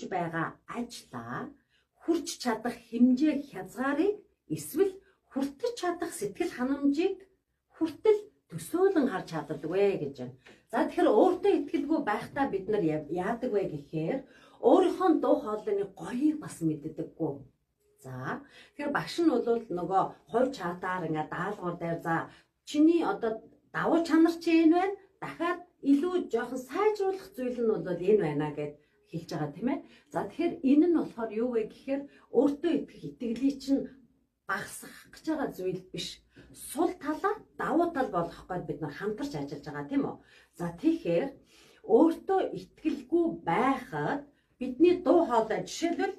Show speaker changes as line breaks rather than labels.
хийж байгаа ажлаа хүрч чадах хэмжээ хязгаарыг эсвэл хүртэж чадах сэтгэл ханамжийг хүртэл төсөөлөн харж чаддагвэ гэж байна. За тэгэхээр өөртөө итгэлгүй байхдаа бид нар яадаг вэ гэхээр өөрийнхөө дуу хоолойны гоёыг бас мэддэггүй. За тэгэхээр багш нь бол нөгөө хувь чатаар ингээ даалгавар дээр за чиний одоо давуу чанар чи энэ байна. Дахиад илүү жоохон сайжруулах зүйл нь бол энэ байна гэд хэлж байгаа тийм ээ. За тэгэхээр энэ нь болохоор юу вэ гэхээр өөртөө итгэх итгэлийг чинь багасгах гэж байгаа зүйл биш. Сул талаа давуу тал болгох гээд бид нар хамтарч ажиллаж байгаа тийм үү. За тэгэхээр өөртөө итгэлгүй байхад бидний дуу хоолой жишээлбэл